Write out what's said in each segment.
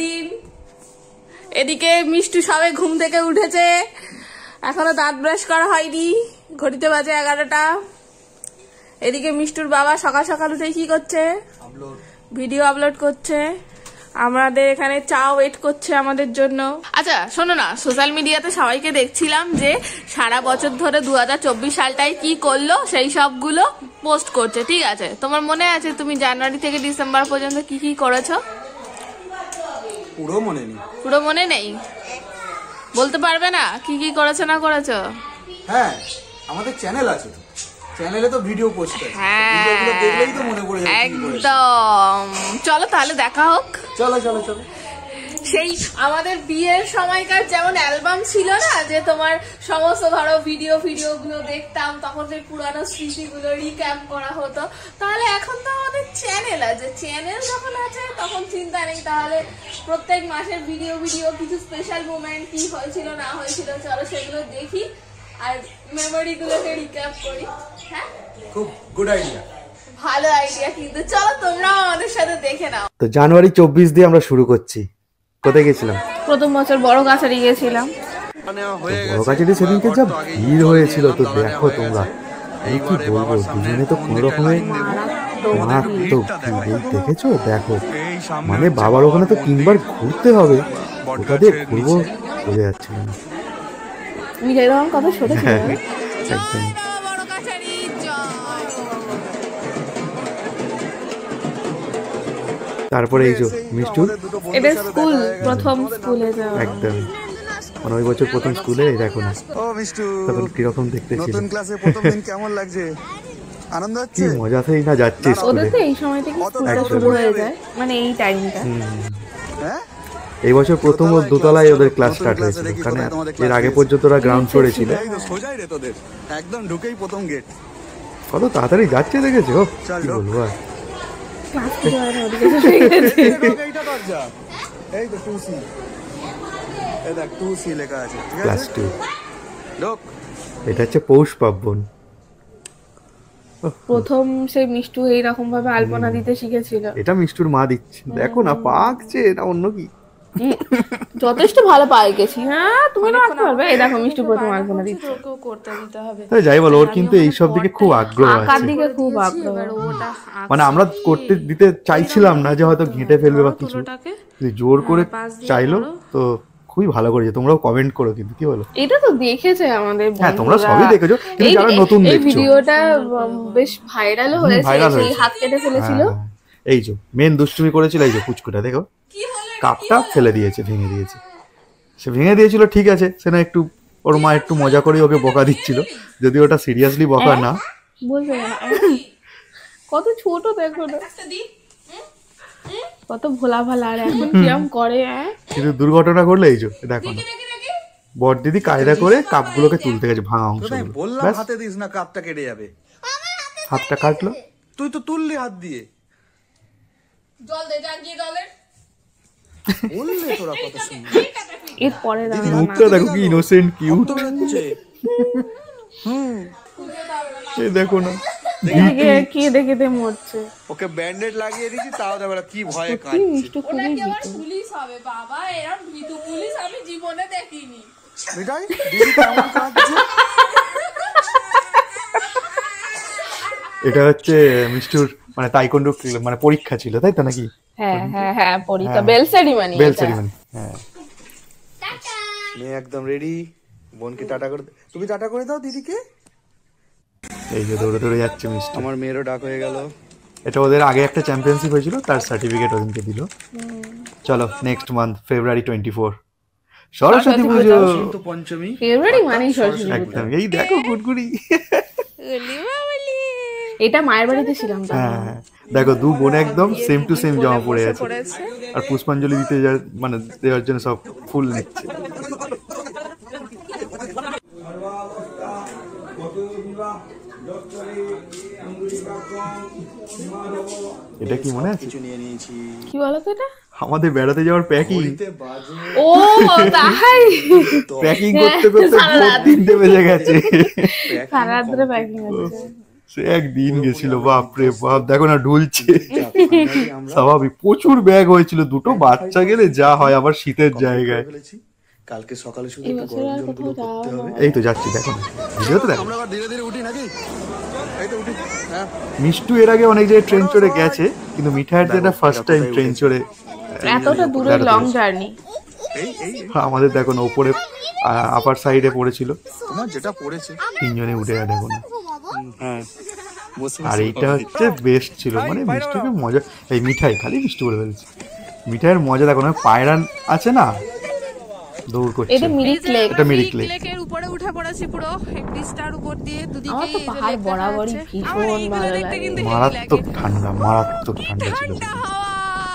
দিন। এদিকে মিষ্টু সবে ঘুম থেকে উঠেছে, এখনো দাঁত ব্রাশ করা হয়নি, ঘড়িতে বাজে 11টা। এদিকে মিষ্টুর বাবা সকাল সকাল উঠে কি করছে, ভিডিও আপলোড করছে। আমাদের এখানে চা ওয়েট করছে আমাদের জন্য। আচ্ছা শোনো না, সোশ্যাল মিডিয়াতে সবাইকে দেখছিলাম যে সারা বছর ধরে 2024 সালটাই কি করলো সেই সবগুলো পোস্ট করছে, ঠিক আছে? তোমার মনে আছে তুমি জানুয়ারি থেকে ডিসেম্বর পর্যন্ত কি কি করেছো? পুরো মনে নেই। পুরো মনে নেই? বলতে পারবে না কি কি করেছো না করেছো? হ্যাঁ, আমাদের চ্যানেল আছে, চ্যানেলে তো ভিডিও পোস্ট আছে, হ্যাঁ ভিডিওগুলো দেখলেই তো মনে পড়ে যাবে। একদম, চলো তাহলে দেখা হোক। চলো চলো চলো। সেই আমাদের বিয়ের সময়কার যেমন অ্যালবাম ছিল না, যে তোমার সমস্ত ধরো ভিডিওগুলো দেখতাম, তখন সেই পুরানো স্মৃতিগুলো রিক্যাপ করা হতো। তাহলে এখন তো আমাদের চ্যানেল আছে, চ্যানেল যখন আছে তখন চিন্তা নেই। তাহলে প্রত্যেক মাসের ভিডিও কিছু স্পেশাল মোমেন্ট কি হয়েছিল না হয়েছিল, চলো সেগুলো দেখি আর মেমোরি গুলোকে রিক্যাপ করি। হ্যাঁ, খুব গুড আইডিয়া, ভালো আইডিয়া। কিন্তু চলো তোমরাও আমাদের সাথে দেখে নাও। তো জানুয়ারি 24 দিয়ে আমরা শুরু করছি। কোথায় গেছিলাম? প্রথম বছর বড় কাছারি গেছিলাম। বড় কাছারি সেদিনকে যা ভিড় হয়েছিল, তো দেখো তোমরা, এই কি বলবো, দুজনে তো কোনো রকমের মারাত্মক ভিড়। দেখেছো? দেখো, মানে বাবার ওখানে তো 3বার ঘুরতে হবে, ওটা দিয়ে ঘুরবো বোঝা যাচ্ছিল না। তুমি যেরকম কথা শুনেছি একদম। তারপরে এই যে মিষ্টু, এটা স্কুল, প্রথম স্কুলে যাওয়া। একদম মানে ওই বছর প্রথম স্কুলে। দেখো না ও মিষ্টু, তখন কিরকম দেখতে ছিল। নতুন ক্লাসে প্রথম দিন কেমন লাগছে? আনন্দ হচ্ছে? কি মজাতেই না যাচ্ছে ওদের স্কুলে। তো এই সময় থেকে স্কুলটা শুরু হয়ে যায়, মানে এই টাইমটা। হ্যাঁ, এই বছর প্রথম দোতলায় ওদের ক্লাস স্টার্ট হয়েছিল, কারণ এর আগে পর্যন্ত ওরা গ্রাউন্ড ফ্লোরে ছিল। সোজাই রে তোদের, একদম ঢুকেই প্রথম গেট। কত তাড়াতাড়ি যাচ্ছে দেখেছো, কি বলবো আর। ক্লাস শুরু হয় না, ওদিকে চলে গেছে। এইটা দরজা, এই তো 2C, এই দেখ 2C লেখা আছে, ঠিক আছে? ক্লাস 2। ঢোক। এটা হচ্ছে পৌষ পার্বণ। প্রথম সেই মিষ্টু এইরকম ভাবে আলপনা দিতে শিখেছিল। এটা মিষ্টুর মা দিচ্ছে, দেখো না পাকছে, এটা অন্য কি। যথেষ্ট ভালো পায়ে গেছি। হ্যাঁ, তুমি না আঁকতে পারবে। এই দেখো মিষ্টু প্রথম আলপনা দিচ্ছে। ওকেও করতে দিতে হবে। যাই বলো, ওর কিন্তু এইসব দিকে খুব আগ্রহ আঁকার আছে। দিকে খুব আগ্রহ। ওটা মানে আমরা করতে দিতে চাইছিলাম না, যে হয়তো ঘেঁটে ফেলবে বা কিছু, জোর করে চাইলো, তো খুবই ভালো করেছে। তোমরাও কমেন্ট করো কিন্তু, কি বলো? এটা তো দেখেছে আমাদের বন্ধুরা। হ্যাঁ, তোমরা সবই দেখেছো, কিন্তু যারা নতুন এই দেখছো, ভিডিওটা বেশ ভাইরালও হয়েছে। সেই হাত কেটে ফেলেছিল। এই যে মেন দুষ্টুমি করেছিল এই যে পুচকুটা, দেখো কাপটা ফেলে দিয়েছে, ভেঙে দিয়েছে। সে ভেঙে দিয়েছিল, ঠিক আছে, সে না একটু ওর মা একটু মজা করে ওকে বকা দিচ্ছিল, যদি ওটা সিরিয়াসলি বকা না। বলবে না কত ছোট, দেখো না কত ভোলা ভালা, আর এখন কিরম করে। কিন্তু দুর্ঘটনা ঘটলে এই যে দেখো না, বড় দিদি কায়দা করে কাপগুলোকে তুলতে গেছে, ভাঙা অংশগুলো। বললাম হাতে দিস না, কাপটা কেটে যাবে। হাতটা কাটলো, তুই তো তুললি হাত দিয়ে। জল দে, যা গিয়ে জলের। বললে তোরা কত সুন্দর। এর পরে মুখটা দেখো কি ইনোসেন্ট, কিউট। এই দেখো না, কে দেখে মরছে। ওকে ব্যান্ডেড লাগিয়ে দিয়েছি, তাও দেখো কি ভয়ে কাঁদছে। মিষ্টু খুবই ভীতু। পুলিশ হবে বাবা, এরকম ভীতু পুলিশ আমি জীবনে দেখিনি। মিঠাই দিদি কেমন কাঁদছে? এটা হচ্ছে মিষ্টুর মানে তাইকোন্ডো মানে পরীক্ষা ছিল, তাই তো নাকি? হ্যাঁ হ্যাঁ হ্যাঁ, পরীক্ষা, বেল সেরিমনি। বেল সেরিমনি, হ্যাঁ। মেয়ে একদম রেডি। বোনকে টাটা করে, তুমি টাটা করে দাও দিদিকে। এই যে দৌড়ে দৌড়ে যাচ্ছে মিষ্টি। আমার মেয়েরও ডাক হয়ে গেল। এটা ওদের আগে একটা চ্যাম্পিয়নশিপ হয়েছিল, তার সার্টিফিকেট ওদিনকে দিল। চলো নেক্সট মান্থ ফেব্রুয়ারি 24 সরস্বতী পুজো। তো পঞ্চমী, ফেব্রুয়ারি মানে সরস্বতী পুজো। একদম, এই দেখো গুড়গুড়ি। এটা মায়ের বাড়িতে ছিলাম। হ্যাঁ, দেখো দু বোন একদম সেম টু সেম জামা পরে আছে, আর পুষ্পাঞ্জলি দিতে মানে দেওয়ার জন্য সব ফুল নিচ্ছে। এটা কি মনে আছে? কিছু নিয়ে নিয়েছি। কি বলতো এটা? আমাদের বেড়াতে যাওয়ার প্যাকিং। ও তাই, প্যাকিং করতে করতে 3টে বেজে গেছে। সারা রাত ধরে প্যাকিং হচ্ছে। সে একদিন গেছিল, বাপ রে বাপ, দেখো না ঢুলছে। Finally আমরা স্বাভাবিক, প্রচুর ব্যাগ হয়েছিল, দুটো বাচ্চা গেলে যা হয়, আবার শীতের complete জায়গায়। করে ফেলেছি। কালকে সকালে শুধু এই একটু বছর গরম আর জলগুলো কোথাও করতে যাওয়া হবে। এই তো যাচ্ছি, দেখো না ভিডিও তো দেখো। আমরা আবার ধীরে ধীরে উঠি নাকি? এই তো উঠি। হ্যাঁ মিষ্টু এর আগে অনেক জায়গায় ট্রেন চড়ে গেছে, কিন্তু মিঠাইয়ের এটা ফার্স্ট টাইম ট্রেন চড়ে। এতটা দূরে লং জার্নি। এই এই এই। আমাদের দেখো না উপরে আপার সাইডে পড়েছিল, তোমার যেটা পড়েছে। তিনজনে উঠে দেখো না। হ্যাঁ বসে আর বসে এইটা কথা হচ্ছে বেস্ট ছিল, মানে মিষ্টিকে মজা, এই মিঠাই খালি মিষ্টি করে ফেলছে। মিঠাইয়ের মজা দেখো না, পায়রান আছে না, দৌড় করছে। এটা মিরিক লেক। এটা মিরিক লেক। লেকের উপরে উঠে পড়েছি পুরো ব্রিজটার উপর দিয়ে দুদিকে। আমার তো পাহাড় বরাবরই ভীষণ ভালো লাগে। মারাত্মক ঠান্ডা, মারাত্মক ঠান্ডা ছিল,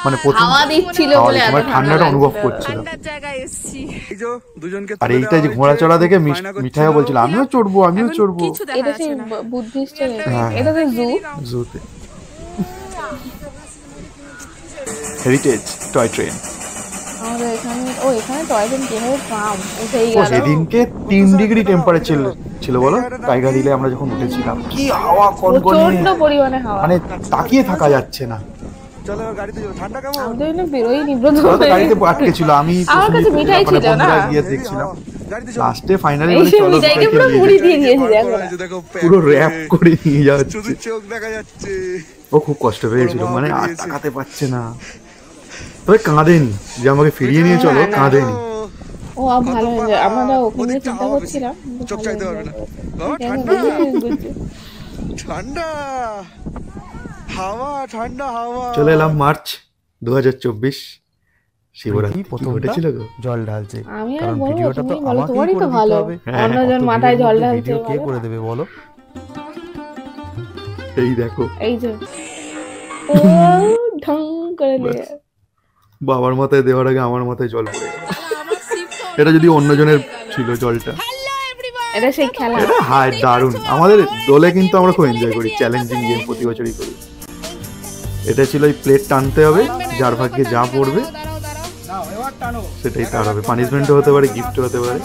মানে প্রথম হাওয়া দিচ্ছিল হাওয়া বলে দিচ্ছিল, এত মানে ঠান্ডা ঠান্ডাটা অনুভব লাগছিল। করছিল। ঠান্ডার জায়গায় এসেছি। এই যে দুজনকে আর তুলে এইটা দেওয়া যে হয়েছে, ঘোড়া চড়া দেখে খুব বায়না মিঠাইও করছিল। বলছিল আমিও চড়বো, আমিও চড়বো। কিছু দেখা এটা সেই যাচ্ছে না। বুদ্ধিস্ট, হ্যাঁ। এটা তো জু। জুতে হেরিটেজ টয় ট্রেন। আমাদের এখানে এখানে টয় ট্রেন কিভাবে পাম উঠেই ও গেল। সেদিনকে 3 ডিগ্রি টেম্পারেচার ছিল বলো, টাইগার হিলে আমরা যখন উঠেছিলাম। কি হাওয়া কনকনে, প্রচন্ড পরিমাণে হাওয়া। মানে তাকিয়ে থাকা যাচ্ছে না। চলো এবার গাড়িতে যাবো। ঠান্ডা কেমন? আমি তো এখানে বেরোই নিব্রত ওরা তো গাড়িতে আটকে ছিল, আমি আমার কাছে মিঠাই ছিল না। গিয়ে এই দেখছিলাম। হাওয়া। গাড়িতে চলো। লাস্টে ফাইনালি এই চলো মিঠাইকে মিঠাইকে পুরো নিয়ে মুড়ি যাই। দিয়ে দিয়েছি বার দেখো করা না। হয়েছে, দেখো পুরো প্যাক র্যাপ করে নিয়ে যাচ্ছে। শুধু চোখ দেখা যাচ্ছে। ও খুব কষ্ট পেয়েছিল, ওর মা মানে আর বেরিয়েছে। তাকাতে পারছে না। তবে কাঁদেনি যে আমাকে ফিরিয়ে নিয়ে চলো, কাঁদেনি। ও ভালো হয়ে যায়। আমরা ওখানে ওদিকটা চিন্তা হাওয়া বেশি। করছিলাম। চোখ চাইতে পারবে না। বাবা ঠান্ডা হাওয়া, ঠান্ডা হাওয়া। চলে এলাম মার্চ 2024 শিবরাত্রি। প্রীতি কি প্রথমটা ঘটেছিল গো? জল ঢালছে আমি আর কারণ বলবো, ভিডিওটা তো তুমি বলো, আমাকেই তোমারই করে তো দিতে ভালো। হবে। হ্যাঁ, অন্যজন অত মাথায় ভিড়ের জল মধ্যে ঢালছে ভিডিও কে বলো। করে দেবে বলো? এই দেখো এই যে ও ঢং করে দিয়ে বাবার মাথায় দেওয়ার আগে আমার মাথায় জল পড়ে গেল। এটা যদি অন্যজনের ছিল জলটা। এটা সেই খেলা। এটা হায় দারুণ। আমাদের দোলে কিন্তু আমরা খুব এনজয় করি, চ্যালেঞ্জিং গেম প্রতি বছরই করি। এটা ছিল ওই প্লেট টানতে হবে, যার ভাগ্যে যা পড়বে সেটাই তার হবে। পানিশমেন্টও হতে পারে, গিফটও হতে পারে।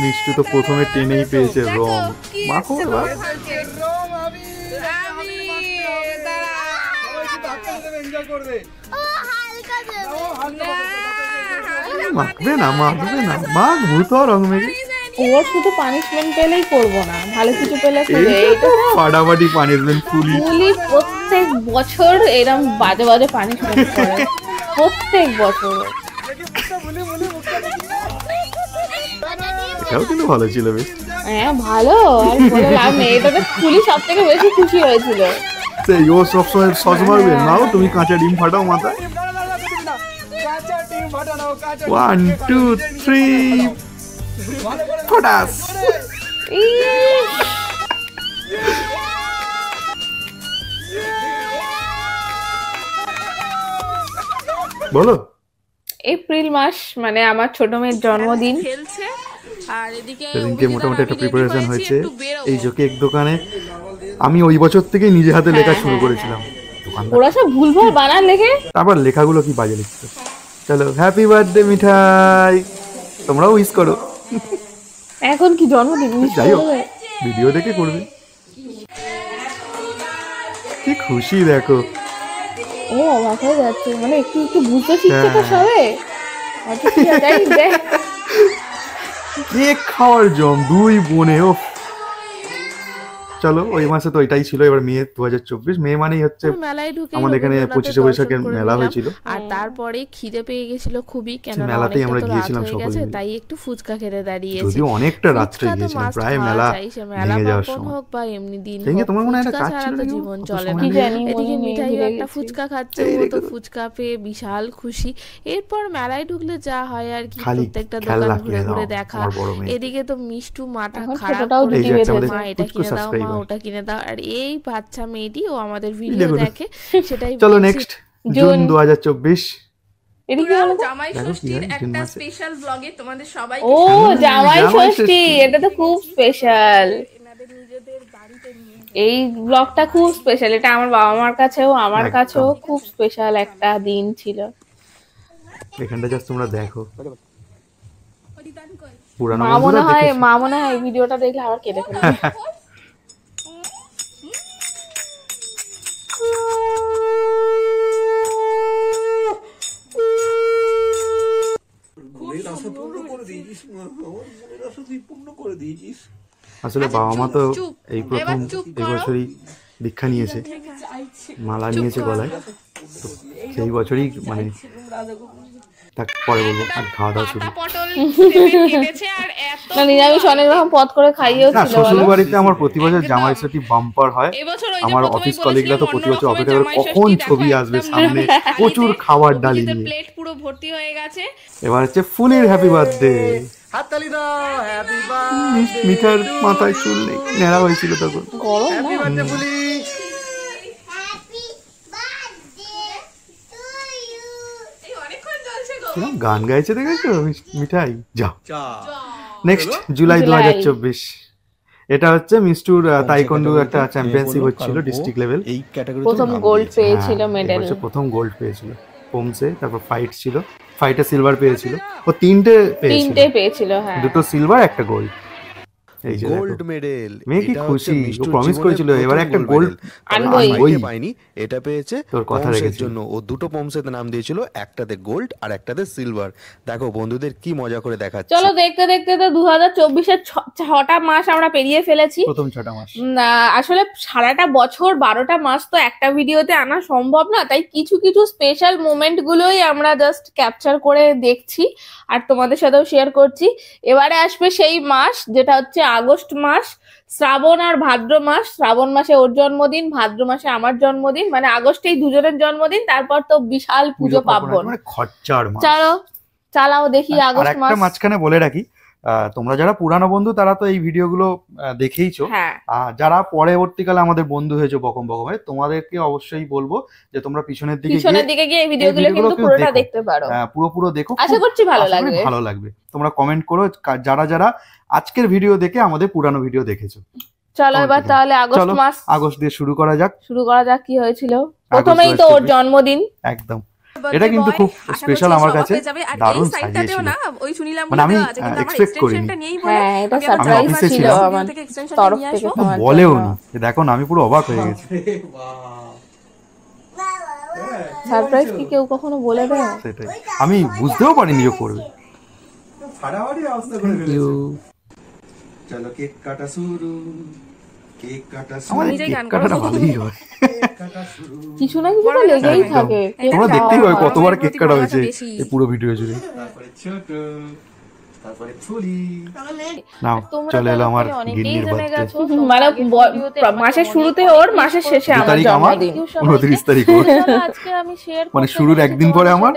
মিষ্টি তো প্রথমে টেনেই পেয়েছে রং। মাখো এবার। মাখবে না, মাখবে না, মাখ ভূত রং মেঘে। ওর শুধু পানিশমেন্ট পেলেই করবো না, ভালো কিছু পেলে করবে। এইটা তো ফাটাফাটি পানিশমেন্ট ফুলি। পুলি প্রত্যেক বছর এরকম বাজে বাজে পানিশমেন্ট করে, প্রত্যেক বছর। এটাও কিন্তু ভালো ছিল বেশ। হ্যাঁ ভালো, আর বলে লাভ নেই। এটাতে পুলি সব থেকে বেশি খুশি হয়েছিল। সেই ও সবসময় সস মারবে, নাও তুমি কাঁচা ডিম ফাটাও মাথায়। 1 2 3 ফটাস। ইস, বলো। এপ্রিল মাস মানে আমার ছোট মেয়ের জন্মদিন। খেলছে আর এদিকে সেদিনকে মোটামুটি একটা আমি ready প্রিপারেশন হয়েছি, হয়েছে। একটু বেরোবো। এই যে কেক দোকানে আমি ওই বছর থেকেই নিজে হাতে লেখা শুরু করেছিলাম। দোকানদার ওরা সব ভুলভাল বানান লেখে। তারপর লেখাগুলো কি বাজে লিখতো। চলো হ্যাপি বার্থডে মিঠাই, তোমরাও উইশ করো। এখন কি জন্মদিন wish যাই হোক, করবে? ভিডিও দেখে করবে। কি খুশি দেখো। ও অবাক হয়ে যাচ্ছে, মানে একটু একটু বুঝতে শিখছে তো হ্যাঁ। সবে। অত কি আর জানি, দেখ। কেক খাওয়ার জম দুই বোনে। ও চলো, ওই মাসে তো এটাই ছিল। এবার মে 2024, মে মানেই হচ্ছে মেলায় ঢুকে আমাদের এখানে রবীন্দ্রনাথের 25শে বৈশাখের দর্শন করে মেলা নিলাম। হয়েছিল। আর তারপরে খিদে পেয়ে গেছিল খুবই, কেন মেলাতেই আমরা রাত গিয়েছিলাম হয়ে সকলে গেছে, মিলে। তাই একটু ফুচকা খেতে দাঁড়িয়েছি। যদিও অনেকটা রাত্রে ফুচকা তো গিয়েছিলাম, must প্রায় খাওয়া মেলা চাই, সে মেলা ভেঙে যাওয়ার পার্বণ সময়। হোক বা এমনি দিন সেদিনকে হোক, তোমার মনে হয় একটা ফুচকা কাজ ছাড়া ছিল তো নাকি? জীবন অত চলে সময় না। কি নেই। জানি, এদিকে মনে নেই, মিঠাইও ভুলে একটা গেছি। ফুচকা খাচ্ছে, এই ও তো দেখো। ফুচকা পেয়ে বিশাল খুশি। এরপর মেলায় ঢুকলে যা হয় আর কি, খালি প্রত্যেকটা খেলনা দোকান ঘুরে কিনে ঘুরে দাও, দেখা। আমার বড় মেয়ে। এদিকে তো মিষ্টু মাথা এখন খারাপ ছোটটাও করে এই যে দিতে একটা বেঁধেছে। আমাদের মা এটা কুচকু কিনে দাও, মা subscriber। ওটা কিনে দাও। আর এই বাচ্চা মেয়েটি ও আমাদের ভিডিও দেখো। দেখে, সেটাই চলো বলছি। Next June. জুন 2024। এদিকে বলো তো। জামাই দেখো কি ষষ্ঠীর হয়, জুন একটা মাসে। স্পেশাল ব্লগে তোমাদের সবাই ও জামাই জামাই ষষ্ঠী, ষষ্ঠী। এটা তো খুব স্পেশাল। এই ব্লগটা খুব স্পেশাল। এটা আমার বাবা মার কাছেও আমার একদম। কাছেও খুব স্পেশাল একটা দিন ছিল। এখানটা জাস্ট তোমরা দেখো। পুরানো মা বন্ধুরা মনে হয়, দেখেছো। এই ভিডিওটা দেখলে আবার কেটে ফেলবে। এই দেখো কি হয়, জুন মাসে। এই ভিডিওটা দেখলে আবার কেটে ফেলবে। আসলে আচ্ছা, বাবা মা তো চুপ, এই প্রথম এবার চুপ এই করো। বছরই দীক্ষা নিয়েছে, মালা নিয়েছে গলায়, তো সেই বছরই মানে তাক পরে বলবো আর খাওয়া দাওয়া শুরু। পাতা পটল ভেবে কেটেছে আর এত না নিরামিষ অনেক রকম পদ করে খাইয়েও না ছিল শ্বশুর বলো। বাড়িতে আমার প্রতি বছর জামাই ষষ্ঠী বাম্পার হয়। এবছর ওই যে আমার প্রথমেই অফিস বলেছিলাম, কলিগরা তো প্রতি বছর অন্য অপেক্ষা করে রকমের কখন জামাই ছবি ষষ্ঠী আসবে দেখো, সামনে, একদম প্রচুর থালিতে খাবার ডালি অভিজিতের নিয়ে। প্লেট পুরো ভর্তি হয়ে গেছে। এবার হচ্ছে ফুলের হ্যাপি বার্থডে। হাততালি দাও, হ্যাপি বার্থডে। মিঠার মাথায় চুল নেই, ন্যাড়া হয়েছিল তখন। গরম হ্যাপি বার্থডে ফুলি। এই অনেকক্ষণ চলছে গো। কিরম গান গাইছে দেখেছো মিঠাই? যাও। চা। Next July July. 2024। এটা হচ্ছে মিস্টুর তাইকোন্ডু একটা চ্যাম্পিয়নশিপ হচ্ছিল ডিস্ট্রিক্ট লেভেল। এই ক্যাটাগরি প্রথম গোল্ড পেয়েছিল মেডেল। প্রথম গোল্ড পেয়েছিল পোমসে, তারপর ফাইট ছিল, ফাইটে সিলভার পেয়েছিল, ও তিনটে পেয়েছিল, 3টে পেয়েছিল হ্যাঁ। দুটো সিলভার একটা গোল্ড। এই যে গোল্ড দেখো, মেডেল। মেয়ে কি খুশি, ও প্রমিস করেছিল এবার একটা গোল্ড আনবই। ওই পাইনি, এটা পেয়েছে তোর কথা পমসের রেখেছিল। জন্য। ও দুটো পমসেতে নাম দিয়েছিল, একটাতে গোল্ড আর একটাতে সিলভার। দেখো বন্ধুদের কি মজা করে দেখাচ্ছে। চলো দেখতে দেখতে তো 2024-এর 6টা মাস আমরা পেরিয়ে ফেলেছি। প্রথম 6টা মাস। আসলে সারাটা বছর 12টা মাস তো একটা ভিডিওতে আনা সম্ভব না, তাই কিছু কিছু স্পেশাল মোমেন্ট গুলোই আমরা জাস্ট ক্যাপচার করে দেখছি আর তোমাদের সাথেও শেয়ার করছি। এবারে আসবে সেই মাস যেটা হচ্ছে আগস্ট মাস, শ্রাবণ আর ভাদ্র মাস। শ্রাবণ মাসে ওর জন্মদিন, ভাদ্র মাসে আমার জন্মদিন, মানে আগস্টেই দুজনের জন্মদিন, তারপর তো বিশাল পুজো পার্বণ। মানে খরচার মাস। চলো চালাও দেখি আর আগস্ট একটা মাস। মাঝখানে বলে রাখি, তোমরা যারা পুরানো বন্ধু তারা তো এই ভিডিওগুলো দেখেইছো। হ্যাঁ যারা পরবর্তীকালে আমাদের বন্ধু হয়েছে বকম বকমে, তোমাদেরকে অবশ্যই বলবো যে তোমরা পিছনের দিকে পিছনের দিকে গিয়ে এই ভিডিওগুলো কিন্তু ভিডিওগুলো পুরোটা দেখো। দেখতে পারো। পুরো দেখো, আশা খুব করছি ভালো আশা করি লাগবে। ভালো লাগবে। তোমরা কমেন্ট করো যারা যারা আজকের ভিডিও দেখে আমাদের পুরানো ভিডিও দেখেছো। চলো এবার চলো, তাহলে আগস্ট মাস আগস্ট দিয়ে শুরু করা যাক। শুরু করা যাক। কি হয়েছিল প্রথমেই তো ওর জন্মদিন। একদম, এটা কিন্তু খুব স্পেশাল আমার কাছে, দারুণ সাজিয়েছিল। না ওই শুনিলাম মানে আমি দেওয়া আছে, কিন্তু আমার expect করিনি। extensionটা নেই বলে হ্যাঁ এটা আমি আবার সারপ্রাইজ অফিসে ছিল ছিলাম। আমার থেকে extensionটা তরফ নিয়ে থেকে আসবো। তোমার বলেও জন্য। নি, দেখো না আমি পুরো অবাক হয়ে গেছি। সারপ্রাইজ কি কেউ কখনো বলে দেয়? সেটাই, আমি বুঝতেও পারিনি ও করবে। ফাটাফাটি অবস্থা করে ফেলেছে। চলো কেক কাটা শুরু, কেক কাটা শুরু, আমার নিজেই কেক গান করো। কাটাটা ভালোই হয়। কেক কাটা শুরু। কিছু না কিছু তো লেগেই একদম। থাকে। তোমরা এটা দেখতেই খাওয়া পাবে হয়, কতবার আমার কেক প্রতি কাটা ভালোবাসা হয়েছে বেশি। এই পুরো ভিডিও জুড়ে। তারপরে ছোট, তারপরে ফুলি। নাও তোমরা চলে এলো আমার অনেকেই গিন্নির জেনে বার্থডে। গেছো, মানে মাসের শুরুতে ওর, মাসের শেষে 2 আমার তারিখ আমার, জন্মদিন। 29 তারিখ ওর। আজকে আমি শেয়ার মানে শুরুর একদিন পরে আমার,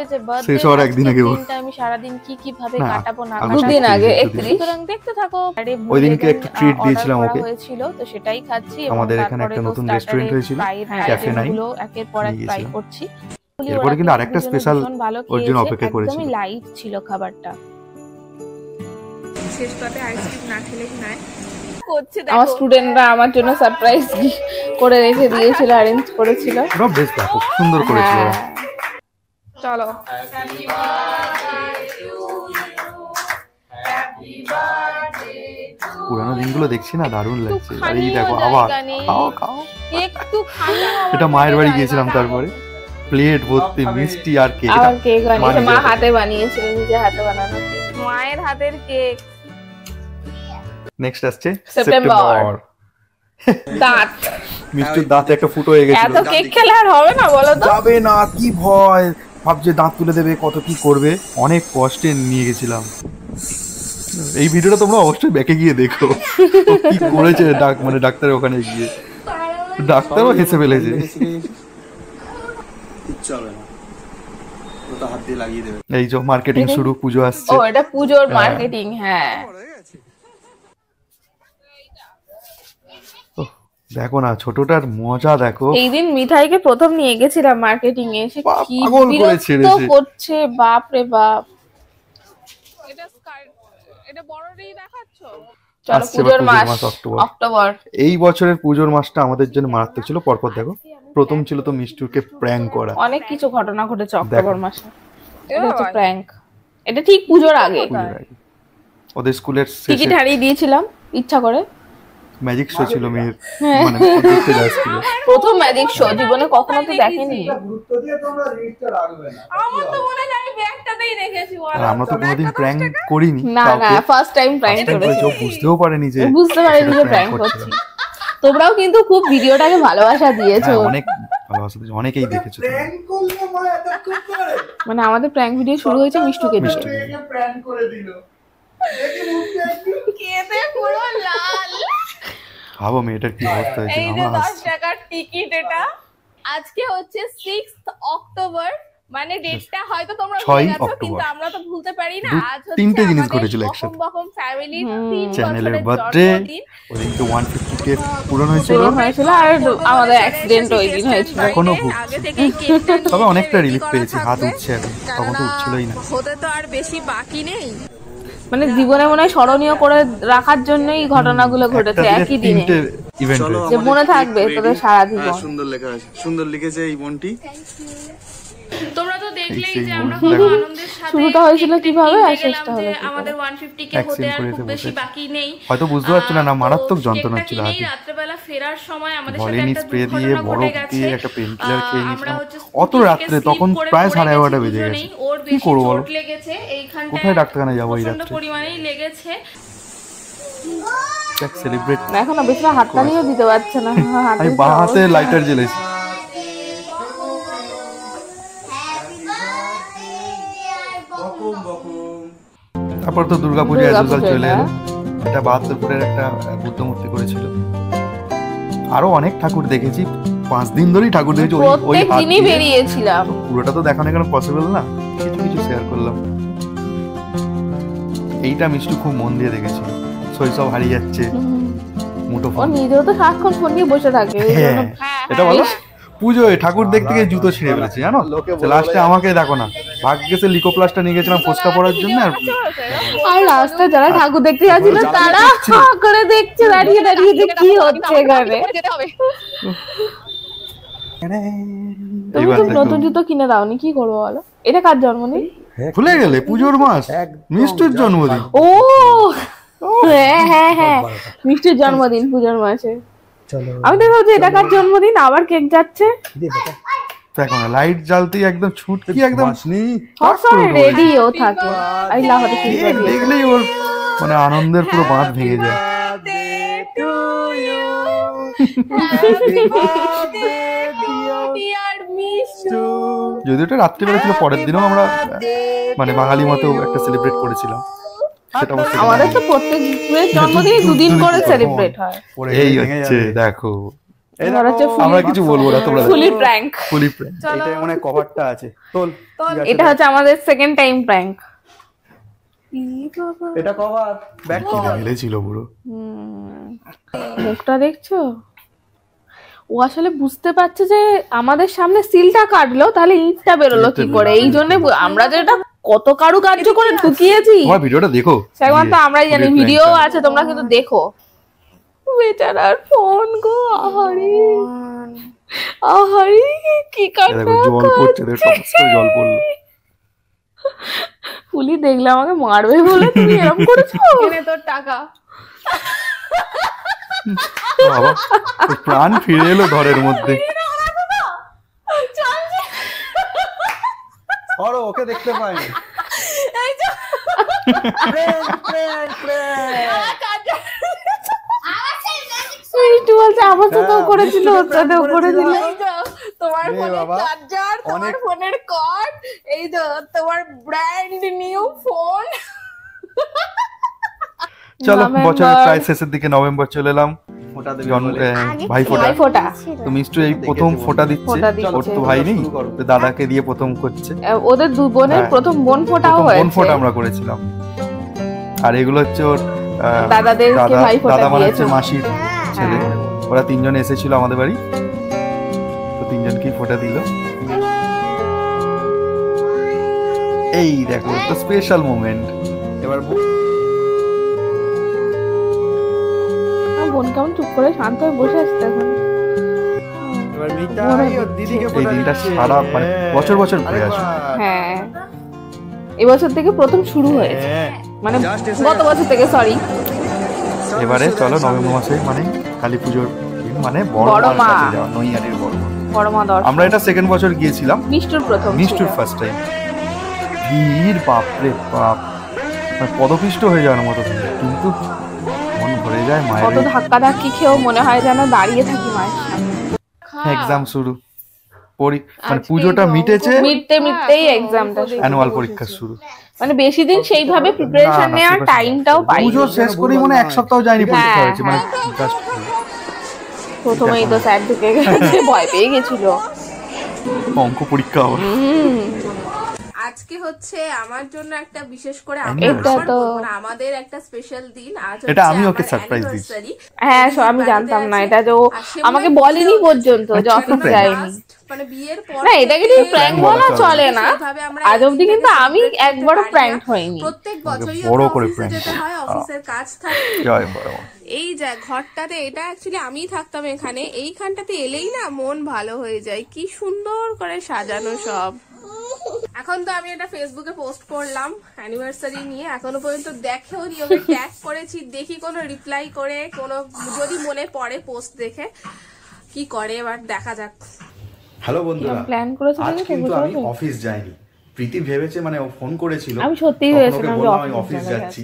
শেষ হওয়ার একদিন আগে ওর। আমি সারাদিন কি কিভাবে না, কাটাবো না আগস্ট কাটাবো। দিন আগে 31 সুতরাং দেখতে থাকো। ওই দিনকে একটু treat দিয়েছিলাম ওকে। হয়েছিল তো সেটাই খাচ্ছি। এবং আমাদের এখানে তারপরে একটা তো নতুন starter রেস্টুরেন্ট এ হয়েছিল, fried Cafe item Nine। গুলো একের পর এক নিয়ে ট্রাই গেছিলাম। করছি। এরপরে কিন্তু আরেকটা দুজনে special ভীষণ ভালো ওর জন্য খেয়েছে, অপেক্ষা করেছিল। একদমই লাইট ছিল খাবারটা। শেষ পাতে আইসক্রিম না খেলে কি নাই করছে আমার স্টুডেন্টরা আমার জন্য সারপ্রাইজ করে রেখে দিয়েছিল, অ্যারেঞ্জ করেছিল। ওরা বেশ খুব সুন্দর করেছিল ওরা। হ্যাঁ। চলো পুরানো দিনগুলো দেখছি না, দারুণ লাগছে। আর এই একটুখানিও দেখো আবার জায়গা নেই। খাও খাও। একটু খালি এটা মায়ের বাড়ি গিয়েছিলাম, তারপরে প্লেট ভর্তি মিষ্টি আর কেক। আবার কেক বানিয়েছে, মা নিজের হাতে বানিয়েছিল, নিজে হাতে বানানো কেক। মায়ের হাতের কেক। নেক্সট আসছে সেপ্টেম্বর। সেপ্টেম্বর। দাঁত মিষ্টির দাঁতে একটা ফুটো হয়ে গেছিল। এত কেক খেলে আর হবে না বলো তো? যাবে না, কি ভয়, ভাবছে দাঁত তুলে দেবে, কত কি করবে, অনেক কষ্টে নিয়ে গেছিলাম। এই ভিডিওটা তোমরা অবশ্যই ব্যাকে গিয়ে দেখো ও কি করেছে মানে ডাক্তারের ওখানে গিয়ে। ডাক্তারও হেসে ফেলেছে। কিচ্ছু হবে না, ওটা হাত দিয়ে লাগিয়ে দেবে। এই যে মার্কেটিং শুরু, পুজো আসছে। ও এটা পুজোর মার্কেটিং। হ্যাঁ ওহ, দেখো না ছোটটার মজা দেখো। এই দিন মিঠাইকে প্রথম নিয়ে গেছিলাম মার্কেটিং এ, এসে কি পাগল করে বিরক্ত ছেড়েছে। করছে, বাপ রে বাপ। এটা এটা বড়রই দেখাচ্ছ? চলো আসছে পুজোর এবার মাস মাস অক্টোবর। অক্টোবর। এই বছরের পুজোর মাসটা আমাদের জন্য মারাত্মক ছিল। পরপর দেখো, প্রথম ছিল তো মিষ্টুকে প্র্যাঙ্ক করা। অনেক কিছু ঘটনা ঘটেছে অক্টোবর দেখো। মাসে। এটা হচ্ছে প্র্যাঙ্ক। এটা ঠিক পুজোর আগে। পুজোর আগে। ওদের স্কুলের টিকিট শেষে হারিয়ে দিয়েছিলাম ইচ্ছা করে। ম্যাজিক শো ছিল মেয়ের, হ্যাঁ। মানে দেখতে যাচ্ছিল। প্রথম ম্যাজিক শো, জীবনে কখনো তো দেখেনি। আমার তো মনে হয় আমি ব্যাগটাতেই রেখেছি আর আমরা তো কোনোদিন প্র্যাঙ্ক করিনি না না কাউকে। First time prank First time করেছি, করেছি, ও বুঝতেও পারেনি যে বুঝতে পারিনি যে প্র্যাঙ্ক prank করছি। তোমরাও কিন্তু খুব ভিডিওটাকে ভালোবাসা দিয়েছো, হ্যাঁ, অনেক ভালোবাসা দিয়েছে, অনেকেই দেখেছো তোমরা। প্র্যাঙ্ক করলো মা এতক্ষণ করে মানে আমাদের প্র্যাঙ্ক ভিডিও শুরু হয়েছে মিষ্টুকে দিয়ে। মিষ্টু। মেয়েকে প্র্যাঙ্ক করে দিল দেখি মুখটা একটু কেঁদে পুরো লাল। ভাবো মেয়েটার কি অবস্থা হয়েছে, এই যে আমরা 10 হাসছি। টাকার টিকিট এটা। আজকে হচ্ছে 6th অক্টোবর, মানে ডেটটা হয়তো তোমরা 6ই ভুলে গেছো, অক্টোবর। কিন্তু আমরা তো ভুলতে পারি না। আজ হচ্ছে তিনটে জিনিস আমাদের ঘটেছিল একসাথে। বকম ফ্যামিলির হুম। 3 চ্যানেলের বছরের বার্থডে, জন্মদিন। ওদিনকে 150K পূরণ হয়েছিল। পূরণ হয়েছিল আর আমাদের অ্যাক্সিডেন্ট ওই দিন হয়েছিল। এখনো ভুগছি। আগে থেকেই কেকটা নিয়ে তবে অনেকটা ready রিলিফ করা পেয়েছি, হাত থাকবে, উঠছে এখন, তখন তো কেননা উঠছিলই না। হতে তো আর বেশি বাকি নেই। মানে জীবনে মনে হয় স্মরণীয় করে রাখার জন্যই ঘটনাগুলো ঘটেছে একটা একই দিনে, তিনটে ইভেন্ট চলো হয়েছে। যে মনে থাকবে তোদের সারা জীবন। হ্যাঁ, সুন্দর লেখা আছে, সুন্দর লিখেছে এই বোনটি। তোমরা তো দেখলেই সেই যে আমরা moment কত দেখো। আনন্দের সাথে শুরুটা হয়েছিল কেক কিভাবে কিনতে আর গেলাম শেষটা যে হলো কিভাবে। আমাদের 150K হতে Accident আর করেছে খুব বেশি বসে। বাকি নেই। হয়তো বুঝতে পারছো না, মারাত্মক তো যন্ত্রণা কেকটা হচ্ছিল কিনেই হাতে। রাত্রেবেলা ফেরার সময় আমাদের সাথে ভলিনি একটা স্প্রে দিয়ে দুর্ঘটনা ঘটে বরফ গেছে। দিয়ে একটা পেন কিলার খেয়ে আমরা নিয়েছিলাম। হচ্ছে অত স্কুটি থেকে রাত্রে, slip তখন করে প্রায় পড়ে 11:30 গেছি বেজে দুজনেই। গেছে। ওর কি বেশি করবো বলো? চোট লেগেছে এইখানটায়, কোথায় ডাক্তারখানায় যাবো এই প্রচন্ড রাত্রে? পরিমাণেই লেগেছে। দেখ সেলিব্রেট। এখন বেশিরভাগ হাততালিও দিতে পারছে না, হাতে আমি বাঁ হাতে লাইটার জ্বেলেছি। বকুম বকুম তারপর তো দুর্গাপূজা দুর্গাপূজা, আজকাল চলে এলো। হ্যাঁ। এটা বাহাত্তরপুরের একটা বুদ্ধ মূর্তি করেছিল। আরো অনেক ঠাকুর দেখেছি, 5 দিন ধরেই ঠাকুর দেখেছি। ওই প্রত্যেক হাত দিনই দিয়ে। বেরিয়েছিলাম। পুরোটা তো দেখানো এখানে পসিবল না, কিছু কিছু শেয়ার করলাম। এইটা মিষ্টু খুব মন দিয়ে দেখেছি, শৈশব হারিয়ে যাচ্ছে, মুঠো ও ফোন। নিজেও তো সারাক্ষণ ফোন নিয়ে বসে থাকে, এই জন্য এটা বলো, পুজোয় ঠাকুর দেখতে গিয়ে জুতো ছিঁড়ে ফেলেছি জানো। লাস্টে আমাকে দেখো না, ভাগ্যে সে লিকোপ্লাস্টটা নিয়ে গেছিলাম ফোসকা পড়ার জন্য। আর আর রাস্তায় যারা ঠাকুর দেখতে যাচ্ছিল তারা হা করে দেখছে দাঁড়িয়ে দাঁড়িয়ে যে কি হচ্ছে এখানে। তুমি এবার তো দেখো, নতুন জুতো কিনে দাওনি, কি করবো বলো? এটা কার জন্মদিন? ভুলে গেলে পুজোর মাস, মিষ্টুর জন্মদিন। ও হ্যাঁ হ্যাঁ হ্যাঁ, মিষ্টির জন্মদিন পুজোর মাসে। আমি তো ভাবছি এটা কার জন্মদিন, আবার কেক যাচ্ছে। দেখো না, লাইট জ্বালতেই একদম ছুটকি, একদম সবসময় রেডি ও থাকে। আই লাভ হাতে কেক কেক দেখলেই ওর মানে আনন্দের পুরো বাঁধ ভেঙে যায়। যদিও এটা রাত্রিবেলা ছিল, পরের দিনও আমরা মানে বাঙালি মতো একটা সেলিব্রেট করেছিলাম। সেটা অবশ্য আমাদের তো প্রত্যেক জন্মদিন দুদিন করে সেলিব্রেট হয়। এই হচ্ছে দেখো, এবার হচ্ছে আমরা কিছু বলবো না, তোমরা ফুলি প্র্যাঙ্ক। ফুলি প্র্যাঙ্ক। এটা মনে হয় কভারটা আছে তোল এটা হচ্ছে আমাদের সেকেন্ড টাইম প্র্যাঙ্ক। এটা কভার ব্যাক কভার মিলেছিল পুরো। মুখটা দেখছো? ও আসলে বুঝতে পারছে যে আমাদের সামনে সিলটা কাটলো, তাহলে ইটটা বেরোলো কি করে। এই জন্য আমরা যেটা কত কারুকার্য করে ঢুকিয়েছি, তোমার ভিডিওটা দেখো, একমাত্র আমরাই জানি। ভিডিও আছে, তোমরা কিন্তু দেখো। বেচারার ফোন গো, আহারে আহারে কি কান্না দেখো জল পড়ছে, দেখো টপস করে জল পড়লো। ফুলি দেখলে আমাকে মারবে বলে তুমি এরকম করেছো? এনে তোর টাকা। বাবা, ওর প্রাণ ফিরে এলো ঘরের মধ্যে। ধরো ওকে দেখতে পাইনি মিষ্টি বলছে আমার সাথেও করেছিল, ওর সাথেও করেছিল। এই যে তোমার এ ফোনের বাবা, চার্জার, তোমার অনেক- ফোনের কর্ড, এই যে তোমার ব্র্যান্ড নিউ ফোন। চলো, নভেম্বর। বছরের প্রায় শেষের দিকে, নভেম্বর চলে এলাম। ফোটা দেবে জন্ম বলে। ভাই ফোটা, ভাই ফোটা। তো মিষ্টু এই প্রথম ফোটা দিচ্ছে। ফোঁটা দিচ্ছে। ওর তো ভাই নেই, তো দাদাকে দিয়ে প্রথম করছে। ওদের দু বোনের হ্যাঁ। প্রথম বোন ফোটাও প্রথম বোন হয়েছে। ফোটা আমরা করেছিলাম। আর এগুলো হচ্ছে ওর দাদাদেরকে ভাই ফোঁটা দাদা মানে হচ্ছে দিয়েছে। মাসির ছেলে। ওরা 3 জন এসেছিল আমাদের বাড়ি, তো 3 জনকেই ফোটা দিল। এই দেখো, তো স্পেশাল মোমেন্ট। এবার আমার বোন কেমন চুপ করে শান্ত হয়ে বসে আছে এখন। এবার মিতাই ওর দিদিকে এই ফোটা দিনটা দিচ্ছে। সারা মানে বছর বছর ঘুরে আসবে। আরেকবার। হ্যাঁ, এবছর থেকে প্রথম শুরু হয়েছে, হ্যাঁ। মানে Just এসে গত বছর থেকে, সরি। এবারে চলো নভেম্বর মাসে মানে কালী পুজোর দিন, মানে বড় বড় মার মা। কাছে যাওয়া, নৈহাটির বড় মা। বড় মা দর্শন। আমরা এটা সেকেন্ড বছর গিয়েছিলাম, মিষ্টুর প্রথম মিষ্টুর ছিল। First time. ভিড়, বাপরে বাপ, মানে পদপিষ্ট হয়ে যাওয়ার মতো ভিড়। কিন্তু মন ভরে যায় কত মায়ের। ধাক্কা ধাক্কি খেয়েও মনে হয় যেন দাঁড়িয়ে থাকি মায়ের সামনে। এক্সাম শুরু, মানে পুজোটা মিটতেই এক্সামটা, অ্যানুয়াল পরীক্ষা শুরু। মানে বেশি দিন সেইভাবে প্রিপারেশন নেওয়ার টাইমটাও পাই। পুজো শেষ করেই মানে এক সপ্তাহ যায়নি পরীক্ষা হয়েছে, মানে জাস্ট প্রথমেই তো স্যার ঢুকে গেছে, ভয় পেয়ে গেছিল। অঙ্ক পরীক্ষা হবে। আজকে হচ্ছে আমার জন্য একটা বিশেষ করে আমাদের একটা স্পেশাল দিন। আজ এটা আমি ওকে সারপ্রাইজ দিচ্ছি। হ্যাঁ, আমি জানতাম না এটা, যে আমাকে বলেনি পর্যন্ত, যে অফিস যায়নি। মানে বিয়ের পর না, এটাকে ঠিক প্র্যাঙ্ক বলা চলে না। আজ অবধি কিন্তু আমি একবারও প্র্যাঙ্ক হইনি। প্রত্যেক বছরই বড় করে অফিসে যেতে হয়, অফিসের কাজ থাকে। এই যে ঘরটাতে, এটা অ্যাকচুয়ালি আমিই থাকতাম এখানে, এইখানটাতে এলেই না মন ভালো হয়ে যায়, কি সুন্দর করে সাজানো সব। এখন তো আমি এটা ফেসবুকে পোস্ট করলাম অ্যানিভার্সারি নিয়ে, এখনো পর্যন্ত দেখেও নি, ওকে ট্যাগ করেছি, দেখি কোনো রিপ্লাই করে, কোনো যদি মনে পড়ে পোস্ট দেখে কি করে, এবার দেখা যাক। হ্যালো বন্ধুরা, প্ল্যান করেছি আজ কিন্তু আমি অফিস যাইনি। প্রীতি ভেবেছে, মানে ও ফোন করেছিল, আমি সত্যিই ভেবেছিলাম যে আমি অফিস যাচ্ছি।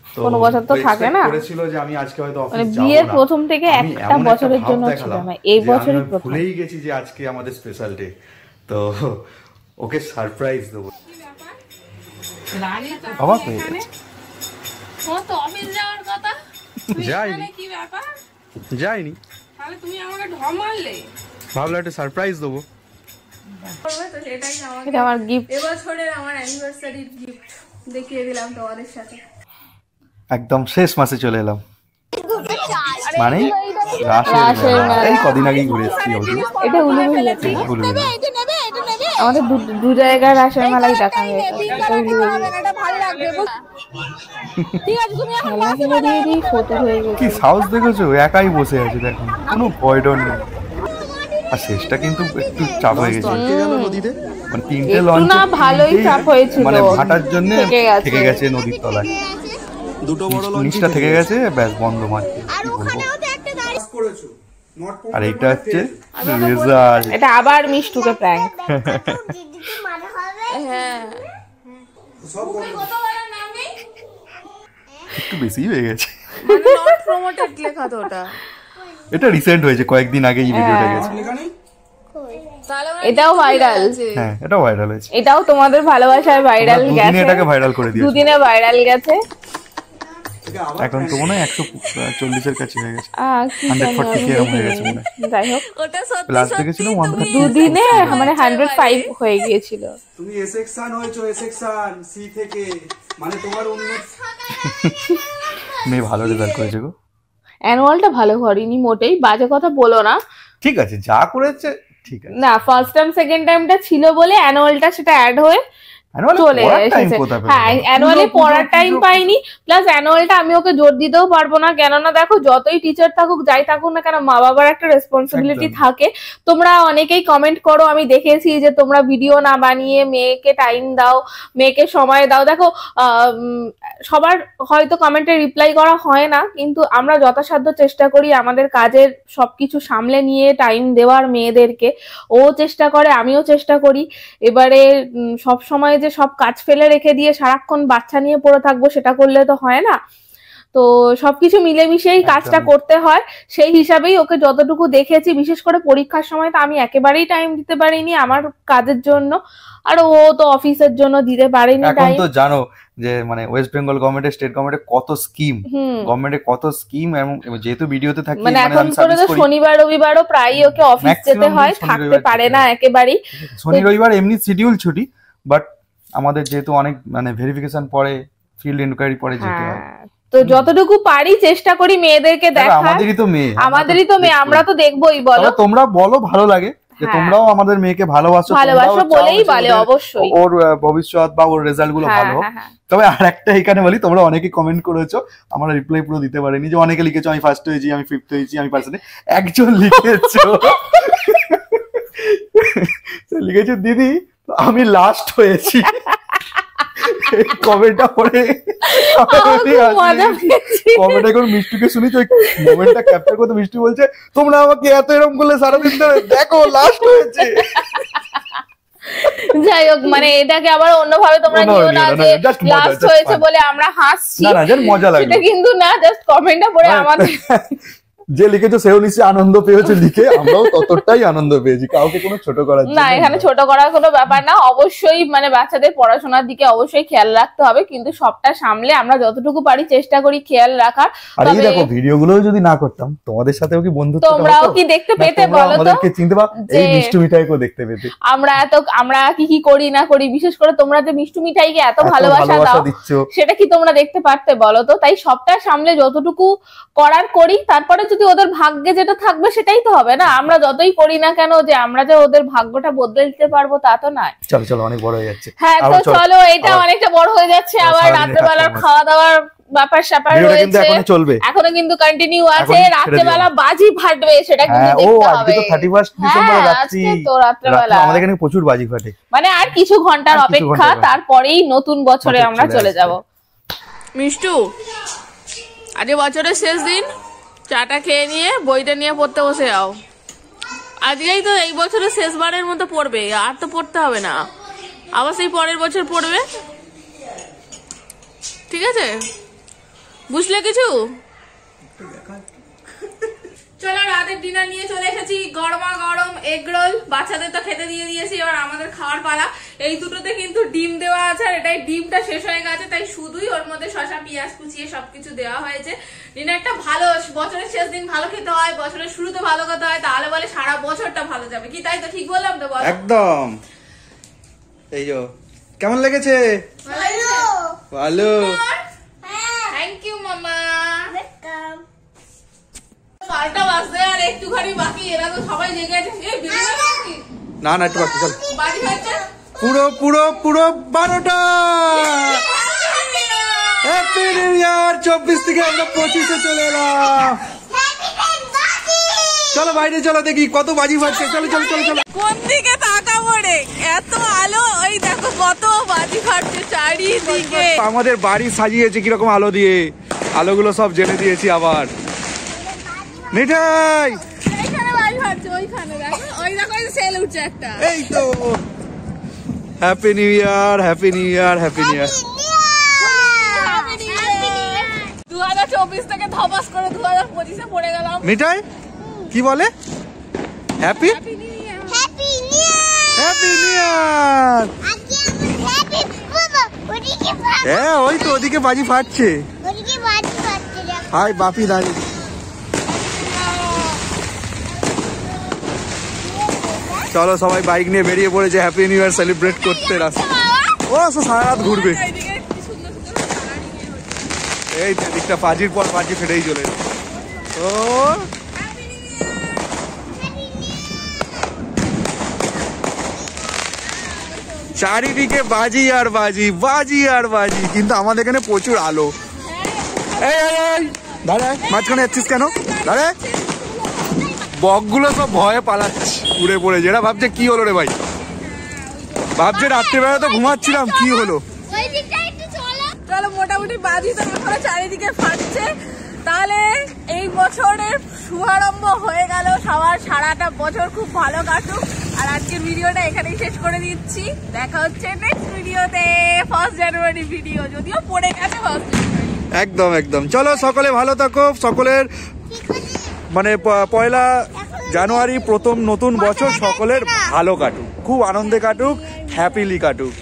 তো কোনো বছর তো থাকে না, করেছিল যে আমি আজকে হয়তো অফিস মানে যাব না। বিয়ের প্রথম থেকে একটা বছরের জন্য ছিল না, এই বছরই প্রথম। ভুলেই গেছি যে আজকে আমাদের স্পেশাল ডে, তো ওকে সারপ্রাইজ দেবো। অবাক হয়ে গেছে। তোমার তো অফিস যাওয়ার কথা, যাইনি, কি ব্যাপার? যাইনি, তাহলে তুমি আমাকে ঢম মারলে। ভাবলাম একটা সারপ্রাইজ দেবো। এটা আমার গিফট, এবছরের আমার অ্যানিভার্সারির গিফট দেখিয়ে দিলাম তোমাদের সাথে। একদম শেষ মাসে চলে এলাম, মানে রাসের মেলা। এই কদিন আগেই ঘুরে এসেছি। এটা উলুবেড়িয়া, আমাদের দু জায়গায় রাসের মেলাই দেখা হয়ে গেছে। ফটো হয়ে গেছে। কি সাহস দেখেছো, একাই বসে আছে, দেখুন কোনো ভয় ডর নেই। আর শেষটা কিন্তু একটু চাপ হয়ে গেছে, মানে তিনটে লঞ্চ না ভালোই চাপ হয়েছিল, মানে ভাটার জন্য থেকে গেছে নদীর তলায়, দুটো বড় নিচটা থেকে গেছে, ব্যাস বন্ধ মাছ। আর এটা হচ্ছে রেজাল্ট। এটা আবার মিষ্টুকে প্র্যাঙ্ক। হ্যাঁ, একটু বেশি হয়ে গেছে, মানে নট প্রমোটেড লেখা তো ওটা। এটা রিসেন্ট হয়েছে, কয়েকদিন আগে এই ভিডিওটা গেছে। এটাও ভাইরাল, হ্যাঁ এটাও ভাইরাল হয়েছে, এটাও তোমাদের ভালোবাসায় ভাইরাল গেছে, এটাকে ভাইরাল করে দিয়েছে, দুদিনে ভাইরাল গেছে। এখন তো মনে হয় 140 এর কাছে হয়ে গেছে, কি 140 কে এরকম হয়ে গেছে মনে হয়। যাই হোক, ওটা সত্যি প্লাস দেখেছিলাম 130। দুদিনে মানে 105 হয়ে গিয়েছিল। তুমি এ সেকশন হয়েছো, এ সেকশন সি থেকে, মানে তোমার মেয়ে ভালো রেজাল্ট করেছে গো। অ্যানুয়ালটা ভালো করিনি মোটেই, বাজে কথা বলো না। ঠিক আছে, যা করেছে ঠিক আছে। না, ফার্স্ট টাইম সেকেন্ড টাইমটা ছিল বলে অ্যানুয়ালটা সেটা অ্যাড হয়ে চলে এসেছে। হ্যাঁ, অ্যানুয়ালি পড়ার টাইম পাইনি, প্লাস অ্যানুয়ালটা আমি ওকে জোর দিতেও পারবো না, কেননা দেখো যতই টিচার থাকুক যাই থাকুক না কেন, মা বাবার একটা রেসপন্সিবিলিটি থাকে। তোমরা অনেকেই কমেন্ট করো, আমি দেখেছি যে তোমরা ভিডিও না বানিয়ে মেয়েকে টাইম দাও, মেয়েকে সময় দাও। দেখো সবার হয়তো কমেন্টে রিপ্লাই করা হয় না, কিন্তু আমরা যথাসাধ্য চেষ্টা করি আমাদের কাজের সবকিছু সামলে নিয়ে টাইম দেওয়ার মেয়েদেরকে। ও চেষ্টা করে, আমিও চেষ্টা করি। এবারে সব সময় যে সব কাজ ফেলে রেখে দিয়ে সারাক্ষণ বাচ্চা নিয়ে পড়ে থাকবো সেটা করলে তো হয় না। তো সবকিছু মিলেমিশেই কাজটা করতে হয়, সেই হিসাবেই ওকে যতটুকু দেখেছি। বিশেষ করে পরীক্ষার সময় তো আমি একেবারেই টাইম দিতে পারিনি আমার কাজের জন্য, আর ও তো অফিসের জন্য দিতে পারেনি এখন তো জানো যে মানে ওয়েস্ট বেঙ্গল গভর্নমেন্টের, স্টেট গভর্নমেন্টের কত স্কিম, গভর্নমেন্টের কত স্কিম, এবং যেহেতু ভিডিওতে থাকি মানে এখন করে তো শনিবার রবিবারও প্রায় ওকে অফিস যেতে হয়, থাকতে পারে না একেবারেই। শনি রবিবার এমনি শিডিউল ছুটি, বাট আমাদের যেহেতু অনেক মানে ভেরিফিকেশন পরে, ফিল্ড ইনকোয়ারি পরে যেতে হয়, তো যতটুকু পারি চেষ্টা করি মেয়েদেরকে দেখা। আমাদেরই তো মেয়ে, আমরা তো দেখবোই। বলো, তোমরা বলো ভালো লাগে যে তোমরাও আমাদের মেয়েকে ভালোবাসো বলেই বলে, অবশ্যই ওর ভবিষ্যৎ বা ওর রেজাল্ট গুলো ভালো হোক। তবে আর একটা এখানে বলি, তোমরা অনেকে কমেন্ট করেছো, আমরা রিপ্লাই পুরো দিতে পারিনি। যে অনেকে লিখেছো আমি ফার্স্ট হয়েছি, আমি ফিফথ হয়েছি, আমি পার্সেন্ট। একজন লিখেছো দিদি আমি লাস্ট হয়েছি। কমেন্টটা পড়ে কমেন্টটা এখন মিষ্টিকে শুনেছি, ওই মোমেন্টটা ক্যাপচার করতে মিষ্টি বলছে তোমরা আমাকে এত এরকম করলে সারাদিন ধরে, দেখো লাস্ট হয়েছে। যাই হোক, মানে এটাকে আবার অন্যভাবে তোমরা নিও না যে লাস্ট হয়েছে বলে আমরা হাসছি, না জাস্ট মজা লাগে সেটা কিন্তু না, জাস্ট কমেন্টটা পড়ে আমাদের যে লিখেছো সেও নিশ্চয়ই আনন্দ পেয়েছে লিখে, আমরাও ততটাই আনন্দ পেয়েছি, কাউকে কোনো ছোট করার জন্য না, এখানে ছোট করার কোনো ব্যাপার না। অবশ্যই মানে বাচ্চাদের পড়াশোনার দিকে অবশ্যই খেয়াল রাখতে হবে, কিন্তু সবটা সামলে আমরা যতটুকু পারি চেষ্টা করি খেয়াল রাখার। আর এই দেখো ভিডিওগুলো যদি না করতাম তোমাদের সাথেও কি বন্ধুত্ব তোমরাও কি দেখতে পেতে বলো তো, আমাদেরকে চিনতে বা এই মিষ্টি মিঠাইকেও দেখতে পেতে। আমরা কি করি না করি, বিশেষ করে তোমরা যে মিষ্টি মিঠাইকে এত ভালোবাসা দাও সেটা কি তোমরা দেখতে পারতে বলো তো? তাই সবটা সামলে যতটুকু করার করি, তারপরে যদি ওদের ভাগ্যে যেটা থাকবে সেটাই তো হবে না। আমরা যতই করি না কেন যে আমরা যে ওদের ভাগ্যটা বদলে দিতে পারবো তা তো নয়। চলো চলো অনেক বড় হয়ে যাচ্ছে। হ্যাঁ তো চলো, এটা অনেকটা বড় হয়ে যাচ্ছে। আবার রাত্রেবেলার খাওয়া দাওয়ার ব্যাপার স্যাপার রয়েছে, এখনো কিন্তু কন্টিনিউ আছে। রাত্রেবেলা বাজি ফাটবে, সেটা কিন্তু দেখতে হবে। আজকে তো 31 ডিসেম্বর রাত্রি, তো রাত্রেবেলা আমাদের এখানে প্রচুর বাজি ফাটে। মানে আর কিছু ঘন্টার অপেক্ষা, তারপরেই নতুন বছরে আমরা চলে যাব। মিষ্টু, আজ বছরের শেষ দিন, চাটা খেয়ে নিয়ে বইটা নিয়ে পড়তে বসে যাও। আজকেই তো এই বছরের শেষবারের মতো পড়বে, আর তো পড়তে হবে না, আবার সেই পরের বছর পড়বে, ঠিক আছে? বুঝলে কিছু? চলো, রাতের ডিনার নিয়ে চলে এসেছি। গরমা গরম এগ রোল, বাচ্চাদের তো খেতে দিয়ে দিয়েছি, এবার আমাদের খাওয়ার পালা। এই দুটোতে কিন্তু ডিম দেওয়া আছে, আর এটাই ডিমটা শেষ হয়ে গেছে, তাই শুধুই ওর মধ্যে শসা পেঁয়াজ কুচিয়ে সবকিছু দেওয়া হয়েছে। ডিনারটা ভালো, বছরের শেষ দিন ভালো খেতে হয়, বছরের শুরুতে ভালো খেতে হয়, তাহলে বলে সারা বছরটা ভালো যাবে। কি তাই তো? ঠিক বললাম তো? বলো একদম। এই যে কেমন লেগেছে? ভালো। থ্যাংক ইউ মামা। 12টা বাজতে আর একটুখানি বাকি, এরা তো সবাই জেগে আছে। না না একটু বাকি, চল। বাড়ি হচ্ছে পুরো পুরো পুরো 12টা। Happy new year. 24 থেকে আমরা 25-এ চলে এলাম। চলো বাইরে চলো, দেখি কত বাজি ফাটছে। চলো চলো চলো চলো। কোন দিকে তাকাবো রে, এত আলো, ওই দেখো কত বাজি ফাটছে চারিদিকে। আমাদের বাড়ি সাজিয়েছে কিরকম আলো দিয়ে, আলোগুলো সব জেলে দিয়েছি আবার। মিঠাই এইখানে বাজি ফাটছে, ওইখানে দেখো, ওই দেখো সেল উঠছে একটা। এই তো happy new year, happy new year, happy new year. 2024 থেকে ধপাস করে 2025-এ পড়ে গেলাম। মিঠাই কি বলে? Happy happy new year. Happy new year. আজকে আমার হ্যাপি বাবা, ওদিকে হ্যাঁ ওই তো ওদিকে বাজি ফাটছে। ওদিকে বাজি ফাটছে। হাই বাপি দাঁড়িয়ে। চলো সবাই বাইক নিয়ে বেরিয়ে পড়েছে হ্যাপি নিউ ইয়ার সেলিব্রেট করতে। রাস্তা ও সারা রাত ঘুরবে। এই দিকটা বাজির পর বাজি ফেটেই চলে। ও চারিদিকে বাজি আর বাজি, বাজি আর বাজি, কিন্তু আমাদের এখানে প্রচুর আলো। এই দাঁড়া, মাঝখানে যাচ্ছিস কেন? দাঁড়া, বকগুলো সব ভয়ে পালাচ্ছে উড়ে পড়ে। যেটা ভাবছে কি হলো রে ভাই, ভাবছে রাত্রিবেলা তো ঘুমাচ্ছিলাম, কি হলো? চলো, মোটামুটি বাজি তো এখন চারিদিকে ফাটছে। তাহলে এই বছরের শুভারম্ভ হয়ে গেল, সবার সারাটা বছর খুব ভালো কাটুক। আর আজকের ভিডিওটা এখানেই শেষ করে দিচ্ছি। দেখা হচ্ছে নেক্সট ভিডিওতে, 1 জানুয়ারি ভিডিও, যদিও পড়ে গেছে 1 জানুয়ারি। একদম একদম। চলো সকলে ভালো থাকো, সকলের মানে 1 জানুয়ারি প্রথম নতুন বছর সকলের ভালো কাটুক, খুব আনন্দে কাটুক, হ্যাপিলি কাটুক।